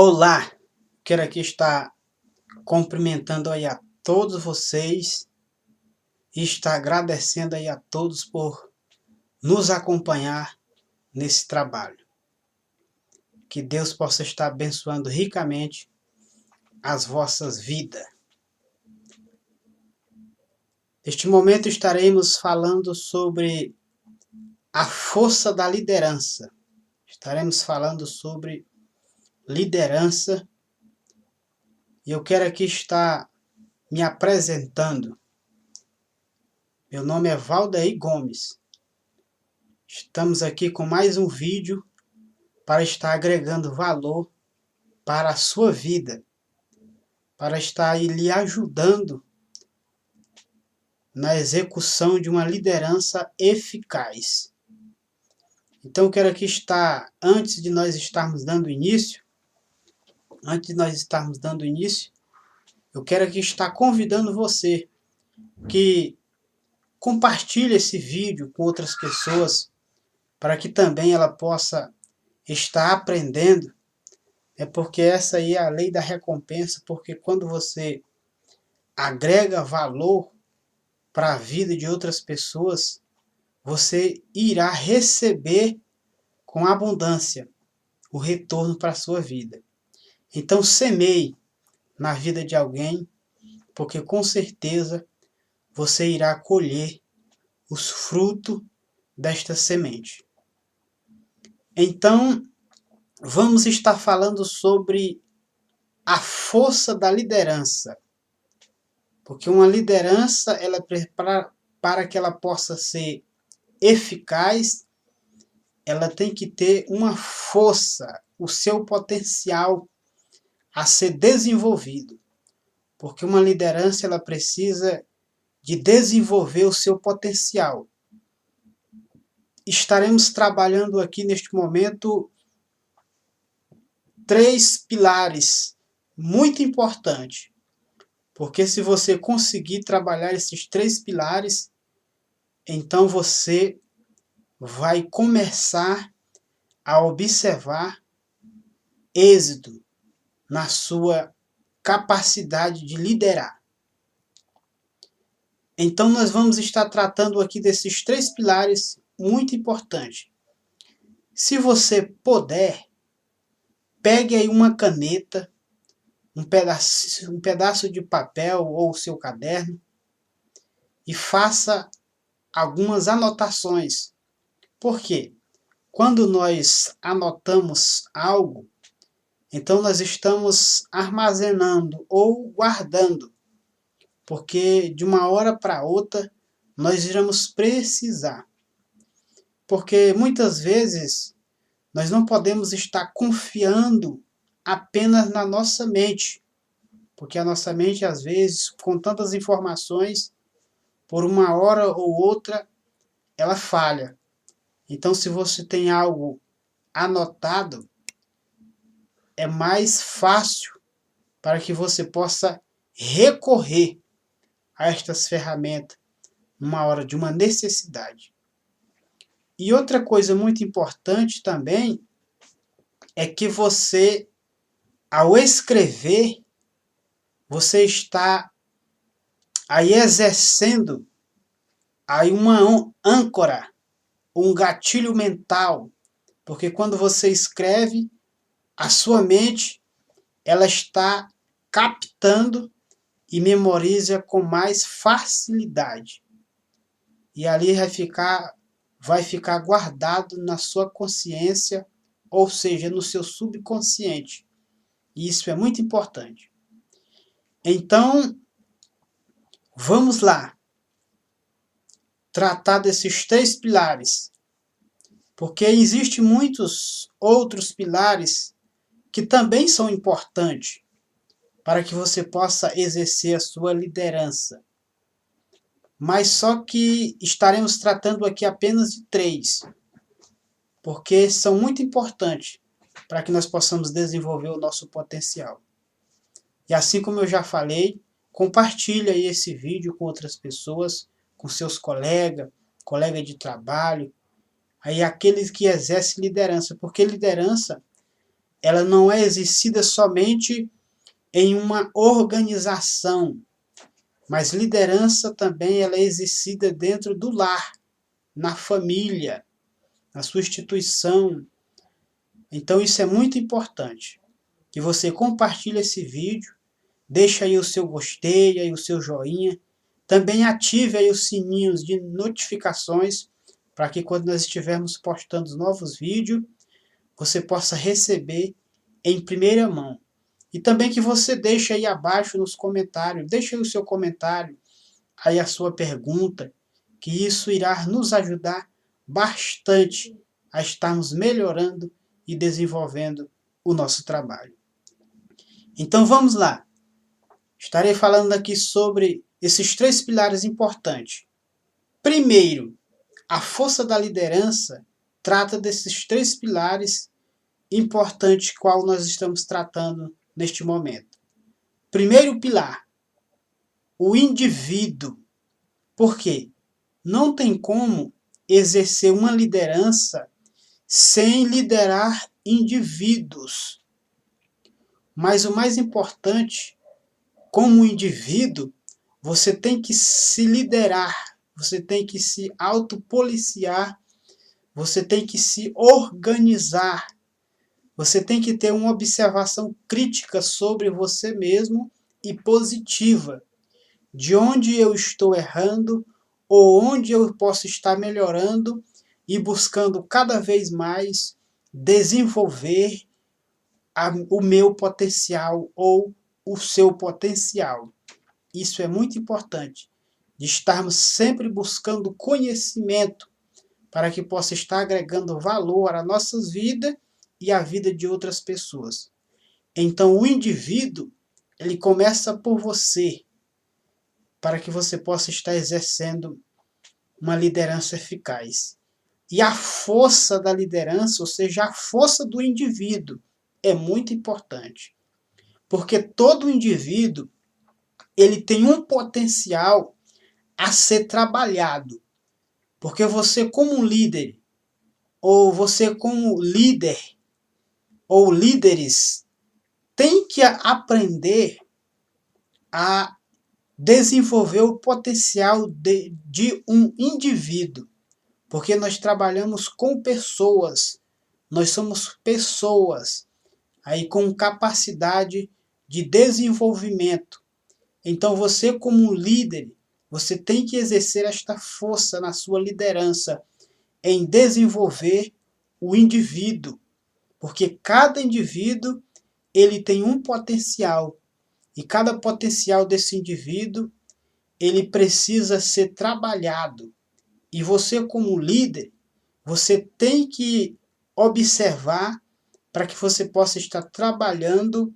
Olá, quero aqui estar cumprimentando aí a todos vocês e estar agradecendo aí a todos por nos acompanhar nesse trabalho. Que Deus possa estar abençoando ricamente as vossas vidas. Neste momento estaremos falando sobre a força da liderança. Estaremos falando sobre liderança e eu quero aqui estar me apresentando. Meu nome é Valdeir Gomes. Estamos aqui com mais um vídeo para estar agregando valor para a sua vida, para estar aí lhe ajudando na execução de uma liderança eficaz. Então eu quero aqui estar, antes de nós estarmos dando início, eu quero aqui estar convidando você que compartilhe esse vídeo com outras pessoas, para que também ela possa estar aprendendo. É porque essa aí é a lei da recompensa, porque quando você agrega valor para a vida de outras pessoas, você irá receber com abundância o retorno para a sua vida. Então semeie na vida de alguém, porque com certeza você irá colher os frutos desta semente. Então, vamos estar falando sobre a força da liderança. Porque uma liderança, para que ela possa ser eficaz, ela tem que ter uma força, o seu potencial a ser desenvolvido. Porque uma liderança, ela precisa de desenvolver o seu potencial. Estaremos trabalhando aqui neste momento 3 pilares muito importantes. Porque se você conseguir trabalhar esses 3 pilares, então você vai começar a observar êxito na sua capacidade de liderar. Então nós vamos estar tratando aqui desses 3 pilares muito importantes. Se você puder, pegue aí uma caneta, um pedaço de papel ou seu caderno e faça algumas anotações. Por quê? Quando nós anotamos algo, então nós estamos armazenando ou guardando, porque de uma hora para outra nós iremos precisar. Porque muitas vezes nós não podemos estar confiando apenas na nossa mente, porque a nossa mente, às vezes, com tantas informações, por uma hora ou outra, ela falha. Então, se você tem algo anotado, é mais fácil para que você possa recorrer a estas ferramentas numa hora de uma necessidade. E outra coisa muito importante também é que você, ao escrever, você está aí exercendo aí uma âncora, um gatilho mental, porque quando você escreve, a sua mente ela está captando e memoriza com mais facilidade. E ali vai ficar guardado na sua consciência, ou seja, no seu subconsciente. E isso é muito importante. Então, vamos lá tratar desses 3 pilares, porque existem muitos outros pilares que também são importantes para que você possa exercer a sua liderança. Mas só que estaremos tratando aqui apenas de 3, porque são muito importantes para que nós possamos desenvolver o nosso potencial. E assim como eu já falei, compartilhe aí esse vídeo com outras pessoas, com seus colegas de trabalho, aí aqueles que exercem liderança, porque liderança ela não é exercida somente em uma organização, mas liderança também ela é exercida dentro do lar, na família, na sua instituição. Então isso é muito importante, que você compartilhe esse vídeo, deixa aí o seu gostei, aí o seu joinha, também ative aí os sininhos de notificações, para que quando nós estivermos postando novos vídeos, você possa receber em primeira mão. E também que você deixe aí abaixo nos comentários, deixe aí o seu comentário, aí a sua pergunta, que isso irá nos ajudar bastante a estarmos melhorando e desenvolvendo o nosso trabalho. Então vamos lá. Estarei falando aqui sobre esses 3 pilares importantes. Primeiro, a força da liderança trata desses 3 pilares importantes qual nós estamos tratando neste momento. Primeiro pilar, o indivíduo. Por quê? Não tem como exercer uma liderança sem liderar indivíduos. Mas o mais importante, como indivíduo, você tem que se liderar, você tem que se autopoliciar, você tem que se organizar, você tem que ter uma observação crítica sobre você mesmo e positiva, de onde eu estou errando ou onde eu posso estar melhorando e buscando cada vez mais desenvolver o meu potencial ou o seu potencial. Isso é muito importante, de estarmos sempre buscando conhecimento para que possa estar agregando valor à nossa vida e à vida de outras pessoas. Então o indivíduo, ele começa por você, para que você possa estar exercendo uma liderança eficaz. E a força da liderança, ou seja, a força do indivíduo, é muito importante. Porque todo indivíduo, ele tem um potencial a ser trabalhado. Porque você como líder, ou você como líder, ou líderes, tem que aprender a desenvolver o potencial de um indivíduo. Porque nós trabalhamos com pessoas, nós somos pessoas, aí com capacidade de desenvolvimento. Então você como líder, você tem que exercer esta força na sua liderança, em desenvolver o indivíduo, porque cada indivíduo ele tem um potencial, e cada potencial desse indivíduo ele precisa ser trabalhado. E você como líder, você tem que observar para que você possa estar trabalhando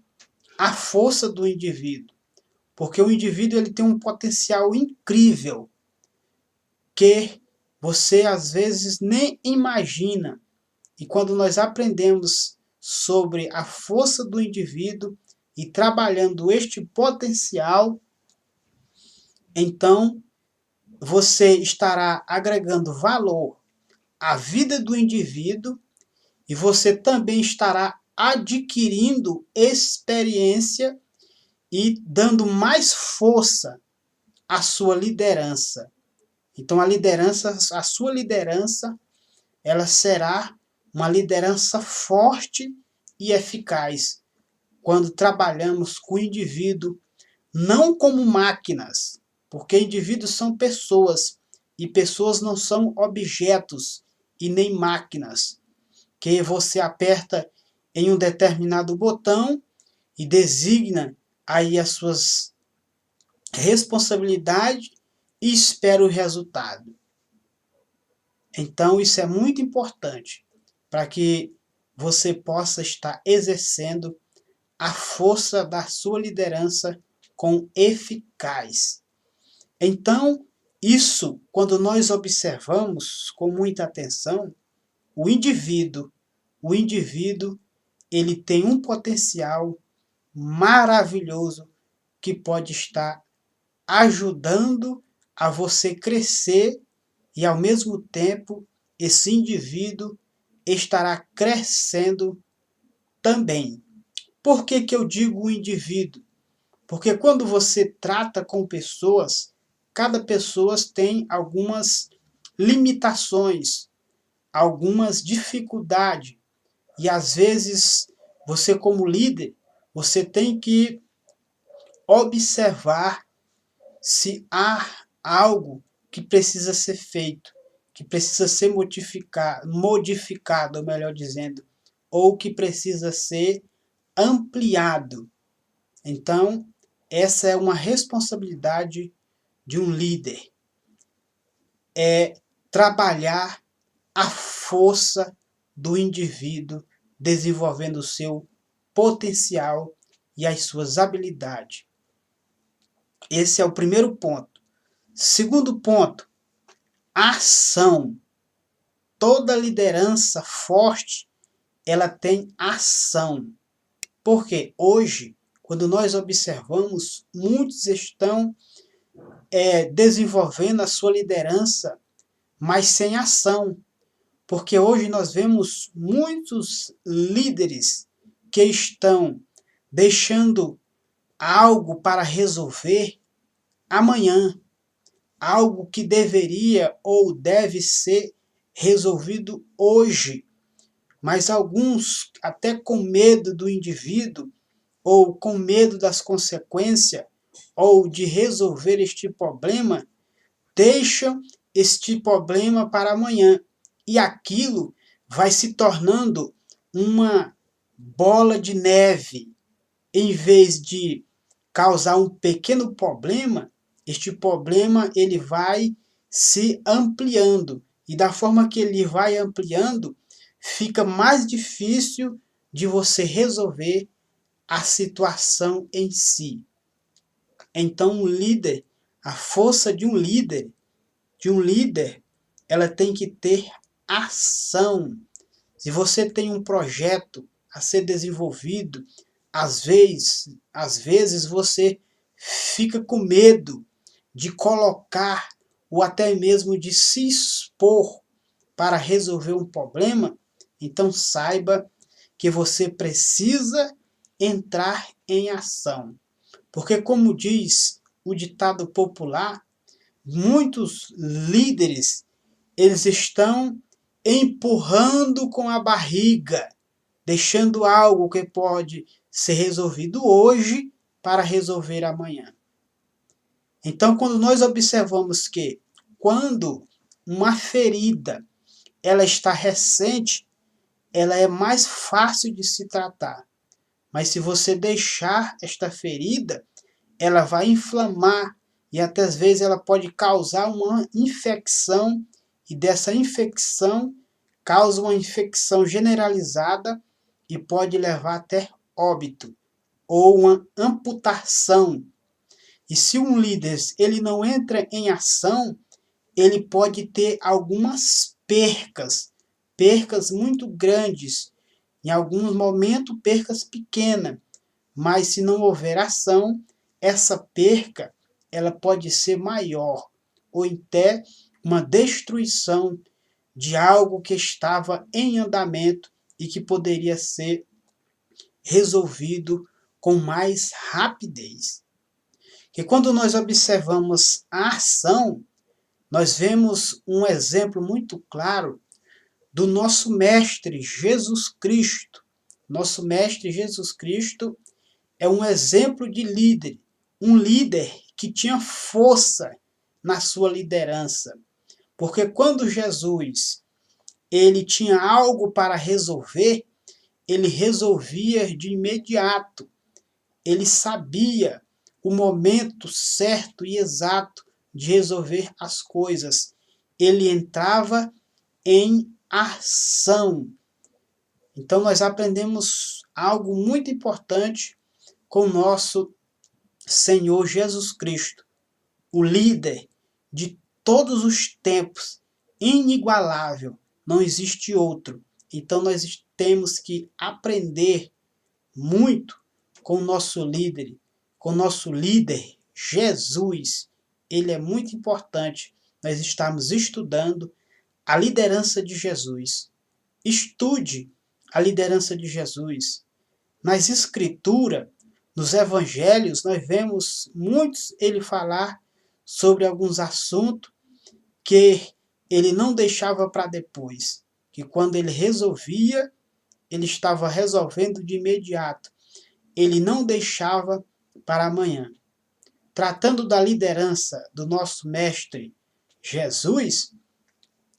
a força do indivíduo. Porque o indivíduo ele tem um potencial incrível que você às vezes nem imagina. E quando nós aprendemos sobre a força do indivíduo e trabalhando este potencial, então você estará agregando valor à vida do indivíduo e você também estará adquirindo experiência e dando mais força à sua liderança. Então a sua liderança, ela será uma liderança forte e eficaz quando trabalhamos com o indivíduo, não como máquinas, porque indivíduos são pessoas e pessoas não são objetos e nem máquinas, que você aperta em um determinado botão e designa aí as suas responsabilidades e espera o resultado. Então isso é muito importante para que você possa estar exercendo a força da sua liderança com eficaz. Então, isso, quando nós observamos com muita atenção, o indivíduo, ele tem um potencial maravilhoso que pode estar ajudando a você crescer e, ao mesmo tempo, esse indivíduo estará crescendo também. Por que que eu digo o indivíduo? Porque quando você trata com pessoas, cada pessoa tem algumas limitações, algumas dificuldades. E às vezes, você como líder, você tem que observar se há algo que precisa ser feito, que precisa ser modificado, ou melhor dizendo, ou que precisa ser ampliado. Então, essa é uma responsabilidade de um líder. É trabalhar a força do indivíduo, desenvolvendo o seu potencial e as suas habilidades. Esse é o primeiro ponto. Segundo ponto, ação. Toda liderança forte, ela tem ação. Porque hoje, quando nós observamos, muitos estão desenvolvendo a sua liderança, mas sem ação. Porque hoje nós vemos muitos líderes que estão deixando algo para resolver amanhã, algo que deveria ou deve ser resolvido hoje. Mas alguns, até com medo do indivíduo, ou com medo das consequências, ou de resolver este problema, deixam este problema para amanhã. E aquilo vai se tornando uma bola de neve. Em vez de causar um pequeno problema, este problema ele vai se ampliando. E da forma que ele vai ampliando, fica mais difícil de você resolver a situação em si. Então, um líder, a força de um líder, ela tem que ter ação. Se você tem um projeto a ser desenvolvido, às vezes você fica com medo de colocar ou até mesmo de se expor para resolver um problema, então saiba que você precisa entrar em ação. Porque, como diz o ditado popular, muitos líderes, eles estão empurrando com a barriga, deixando algo que pode ser resolvido hoje para resolver amanhã. Então, quando nós observamos que quando uma ferida ela está recente, ela é mais fácil de se tratar. Mas se você deixar esta ferida, ela vai inflamar e até às vezes ela pode causar uma infecção, e dessa infecção causa uma infecção generalizada e pode levar até óbito ou uma amputação. E se um líder ele não entra em ação, ele pode ter algumas percas muito grandes, em alguns momentos percas pequenas, mas se não houver ação, essa perca ela pode ser maior, ou até uma destruição de algo que estava em andamento e que poderia ser resolvido com mais rapidez. Que quando nós observamos a ação, nós vemos um exemplo muito claro do nosso Mestre Jesus Cristo. Nosso Mestre Jesus Cristo é um exemplo de líder, um líder que tinha força na sua liderança. Porque quando Jesus ele tinha algo para resolver, ele resolvia de imediato. Ele sabia o momento certo e exato de resolver as coisas. Ele entrava em ação. Então nós aprendemos algo muito importante com o nosso Senhor Jesus Cristo, o líder de todos os tempos, inigualável, não existe outro. Então nós temos que aprender muito com o nosso líder, Jesus. Ele é muito importante. Nós estamos estudando a liderança de Jesus. Estude a liderança de Jesus. nas escrituras, nos evangelhos, nós vemos muitos ele falar sobre alguns assuntos que ele não deixava para depois, que quando ele resolvia, ele estava resolvendo de imediato. Ele não deixava para amanhã. Tratando da liderança do nosso mestre Jesus,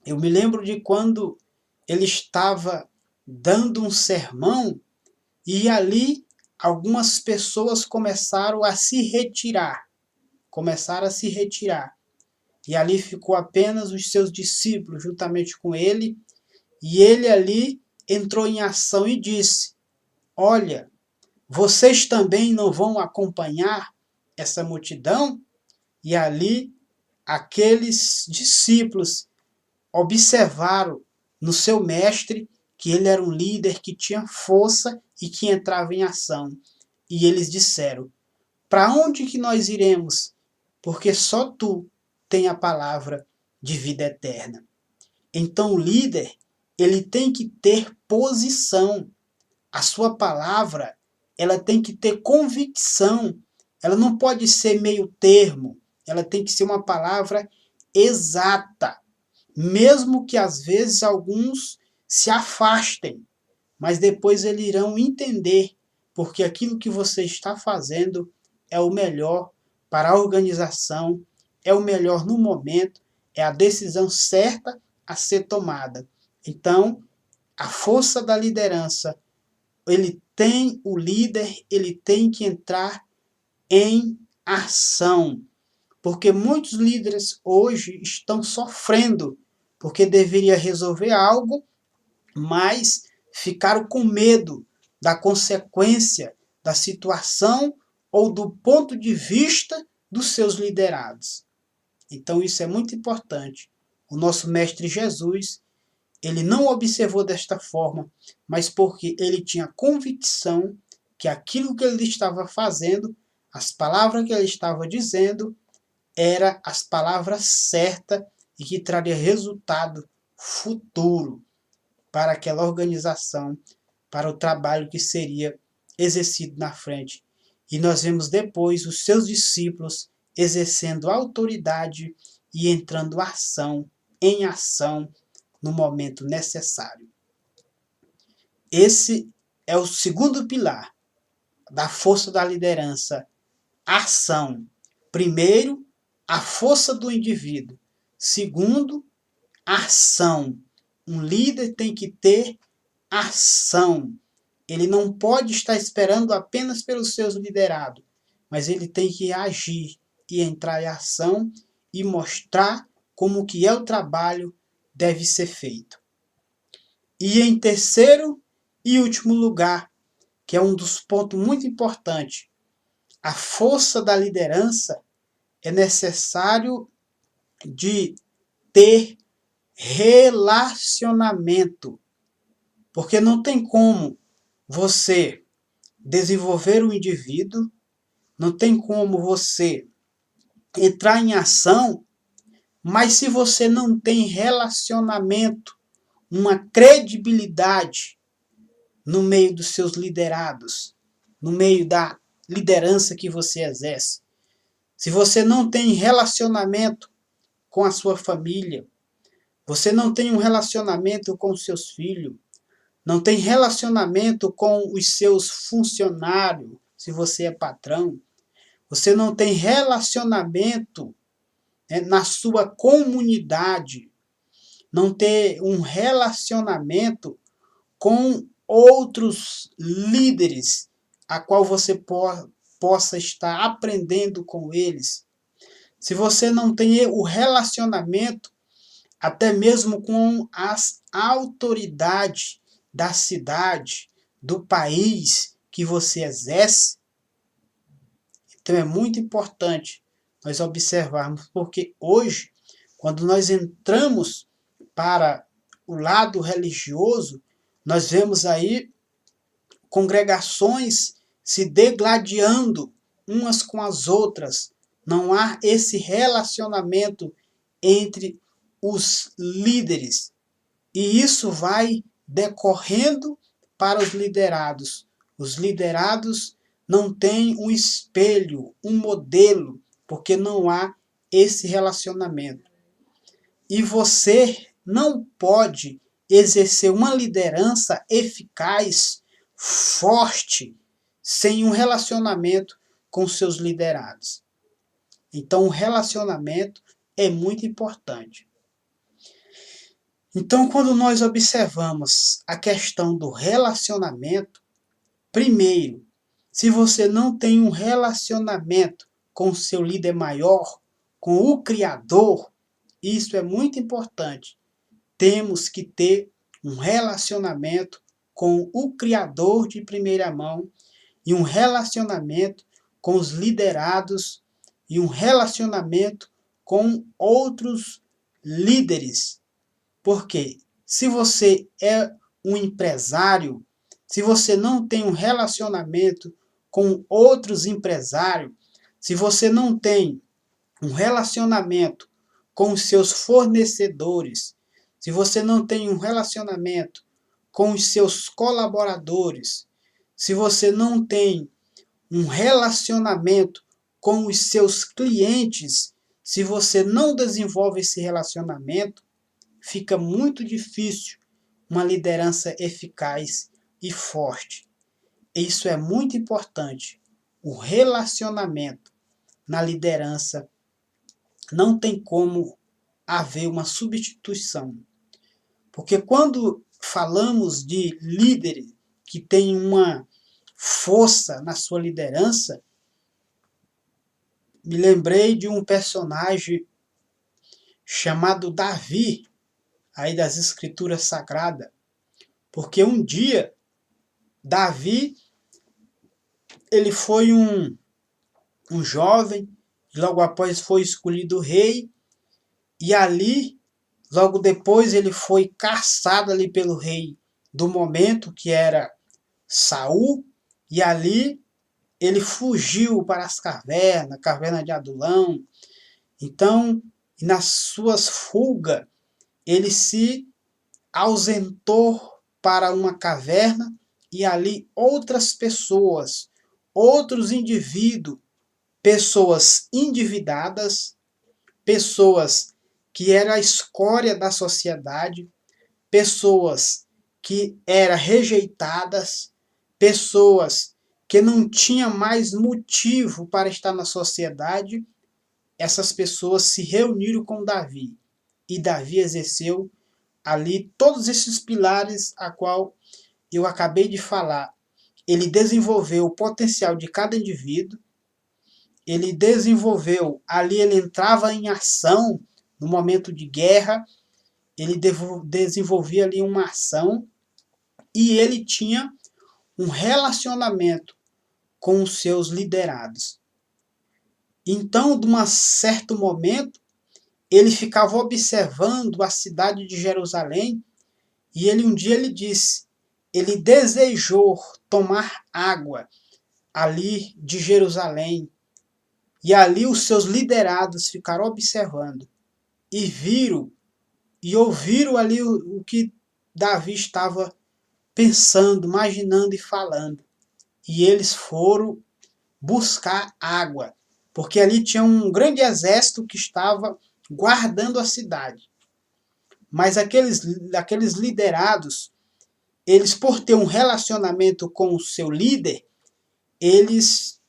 eu me lembro de quando ele estava dando um sermão e ali algumas pessoas começaram a se retirar. E ali ficou apenas os seus discípulos juntamente com ele. E ele ali entrou em ação e disse: olha, vocês também não vão acompanhar essa multidão? E ali aqueles discípulos observaram no seu mestre que ele era um líder que tinha força e que entrava em ação. E eles disseram: para onde que nós iremos? Porque só tu tem a palavra de vida eterna. Então o líder, ele tem que ter posição. A sua palavra, ela tem que ter convicção. Ela não pode ser meio termo. Ela tem que ser uma palavra exata. Mesmo que às vezes alguns se afastem, mas depois eles irão entender, porque aquilo que você está fazendo é o melhor para a organização, é o melhor no momento, é a decisão certa a ser tomada. Então, a força da liderança, o líder, ele tem que entrar em ação, porque muitos líderes hoje estão sofrendo, porque deveria resolver algo, mas ficaram com medo da consequência da situação ou do ponto de vista dos seus liderados. Então isso é muito importante. O nosso mestre Jesus, ele não observou desta forma, mas porque ele tinha convicção que aquilo que ele estava fazendo, as palavras que ele estava dizendo, eram as palavras certas e que traria resultado futuro para aquela organização, para o trabalho que seria exercido na frente. E nós vemos depois os seus discípulos exercendo autoridade e entrando em ação no momento necessário. Esse é o segundo pilar da força da liderança, ação. Primeiro, a força do indivíduo. Segundo, ação. Um líder tem que ter ação. Ele não pode estar esperando apenas pelos seus liderados, mas ele tem que agir e entrar em ação e mostrar como que é o trabalho deve ser feito. E em terceiro e último lugar, que é um dos pontos muito importantes, a força da liderança é necessário de ter relacionamento, porque não tem como você desenvolver um indivíduo, não tem como você entrar em ação, mas se você não tem relacionamento, uma credibilidade no meio dos seus liderados, no meio da liderança que você exerce, se você não tem relacionamento com a sua família, você não tem um relacionamento com os seus filhos, não tem relacionamento com os seus funcionários, se você é patrão, você não tem relacionamento na sua comunidade, não ter um relacionamento com outros líderes, a qual você possa estar aprendendo com eles. Se você não tem o relacionamento até mesmo com as autoridades da cidade, do país que você exerce, então é muito importante nós observarmos, porque hoje, quando nós entramos para o lado religioso, nós vemos aí congregações se degladiando umas com as outras. Não há esse relacionamento entre os líderes. E isso vai decorrendo para os liderados. Os liderados não têm um espelho, um modelo, porque não há esse relacionamento. E você não pode exercer uma liderança eficaz, forte, sem um relacionamento com seus liderados. Então, o relacionamento é muito importante. Então, quando nós observamos a questão do relacionamento, primeiro, se você não tem um relacionamento com o seu líder maior, com o Criador, isso é muito importante. Temos que ter um relacionamento com o Criador de primeira mão e um relacionamento com os liderados e um relacionamento com outros líderes. Porque se você é um empresário, se você não tem um relacionamento com outros empresários, se você não tem um relacionamento com os seus fornecedores, se você não tem um relacionamento com os seus colaboradores, se você não tem um relacionamento com os seus clientes, se você não desenvolve esse relacionamento, fica muito difícil uma liderança eficaz e forte. Isso é muito importante. O relacionamento na liderança não tem como haver uma substituição. Porque quando falamos de líderes que têm uma força na sua liderança, me lembrei de um personagem chamado Davi, aí das Escrituras Sagradas. Porque um dia, Davi, ele foi um jovem, logo após foi escolhido rei, e ali, logo depois, ele foi caçado ali pelo rei do momento, que era Saul, e ali ele fugiu para as cavernas, caverna de Adulão. Então, nas suas fugas, ele se ausentou para uma caverna e ali outras pessoas, outros indivíduos, pessoas endividadas, pessoas que eram a escória da sociedade, pessoas que eram rejeitadas, pessoas que não tinham mais motivo para estar na sociedade, essas pessoas se reuniram com Davi. E Davi exerceu ali todos esses pilares a qual eu acabei de falar. Ele desenvolveu o potencial de cada indivíduo, ele desenvolveu, ali ele entrava em ação no momento de guerra, ele desenvolvia ali uma ação e ele tinha um relacionamento com os seus liderados. Então, de um certo momento, ele ficava observando a cidade de Jerusalém e um dia ele disse, ele desejou tomar água ali de Jerusalém. E ali os seus liderados ficaram observando e viram e ouviram ali o que Davi estava pensando, imaginando e falando. E eles foram buscar água, porque ali tinha um grande exército que estava guardando a cidade. Mas aqueles liderados, eles por ter um relacionamento com o seu líder, eles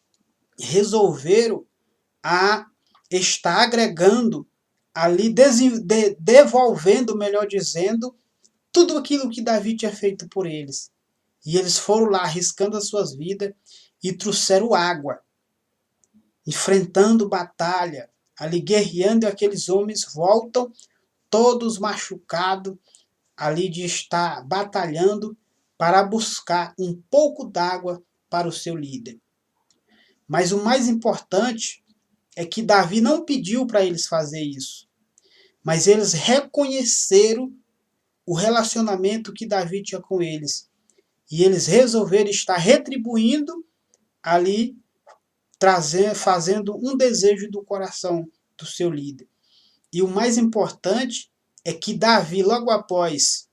resolveram a estar agregando ali, devolvendo, melhor dizendo, tudo aquilo que Davi tinha feito por eles. E eles foram lá arriscando as suas vidas e trouxeram água, enfrentando batalha, ali guerreando, e aqueles homens voltam todos machucados, ali de estar batalhando para buscar um pouco d'água para o seu líder. Mas o mais importante é que Davi não pediu para eles fazer isso, mas eles reconheceram o relacionamento que Davi tinha com eles. E eles resolveram estar retribuindo ali, fazendo um desejo do coração do seu líder. E o mais importante é que Davi, logo após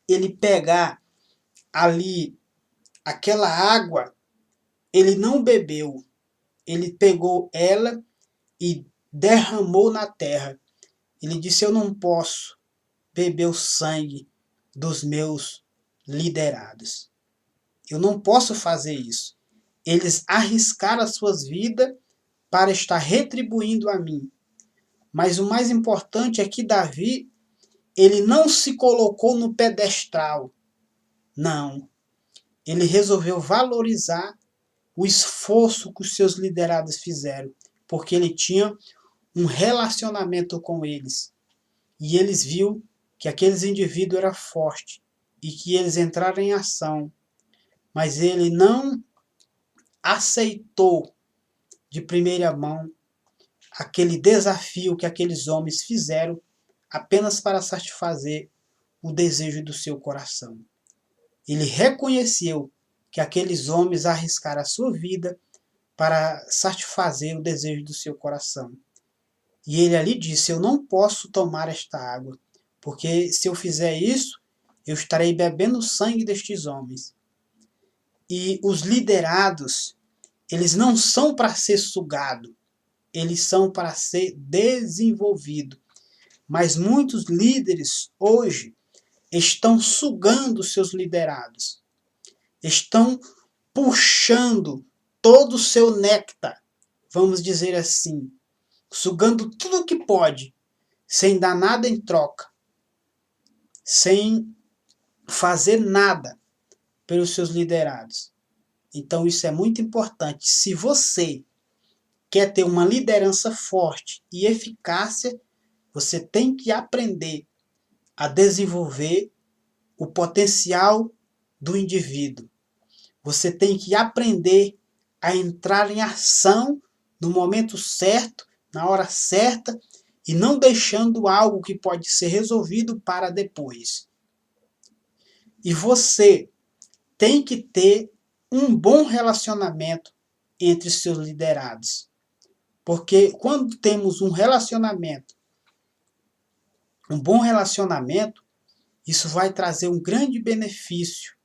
ele pegar ali aquela água ele não bebeu, ele pegou ela e derramou na terra. Ele disse: eu não posso beber o sangue dos meus liderados. Eu não posso fazer isso. Eles arriscaram as suas vidas para estar retribuindo a mim. Mas o mais importante é que Davi, ele não se colocou no pedestal. Não. Ele resolveu valorizar o esforço que os seus liderados fizeram, porque ele tinha um relacionamento com eles. E eles viram que aqueles indivíduos eram fortes e que eles entraram em ação. Mas ele não aceitou de primeira mão aquele desafio que aqueles homens fizeram apenas para satisfazer o desejo do seu coração. Ele reconheceu que aqueles homens arriscaram a sua vida para satisfazer o desejo do seu coração. E ele ali disse: eu não posso tomar esta água, porque se eu fizer isso, eu estarei bebendo o sangue destes homens. E os liderados, eles não são para ser sugados, eles são para ser desenvolvidos. Mas muitos líderes hoje estão sugando seus liderados, estão puxando todo o seu néctar, vamos dizer assim, sugando tudo o que pode, sem dar nada em troca, sem fazer nada pelos seus liderados. Então isso é muito importante. Se você quer ter uma liderança forte e eficácia, você tem que aprender a desenvolver o potencial do indivíduo. Você tem que aprender a entrar em ação no momento certo, na hora certa, e não deixando algo que pode ser resolvido para depois. E você tem que ter um bom relacionamento entre seus liderados. Porque quando temos um bom relacionamento, isso vai trazer um grande benefício.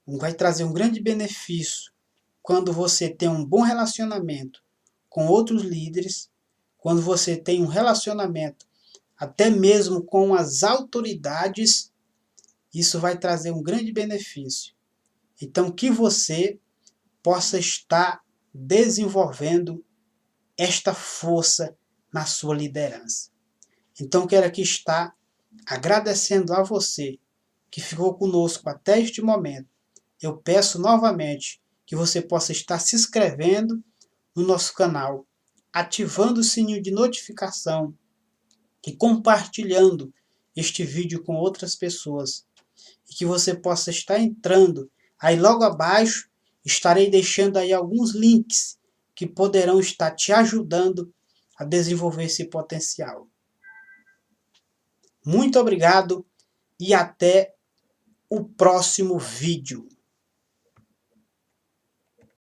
Vai trazer um grande benefício quando você tem um bom relacionamento com outros líderes, quando você tem um relacionamento até mesmo com as autoridades, isso vai trazer um grande benefício. Então, que você possa estar desenvolvendo esta força na sua liderança. Então, quero aqui estar agradecendo a você que ficou conosco até este momento. Eu peço novamente que você possa estar se inscrevendo no nosso canal, ativando o sininho de notificação e compartilhando este vídeo com outras pessoas. E que você possa estar entrando. Aí logo abaixo estarei deixando aí alguns links que poderão estar te ajudando a desenvolver esse potencial. Muito obrigado e até o próximo vídeo.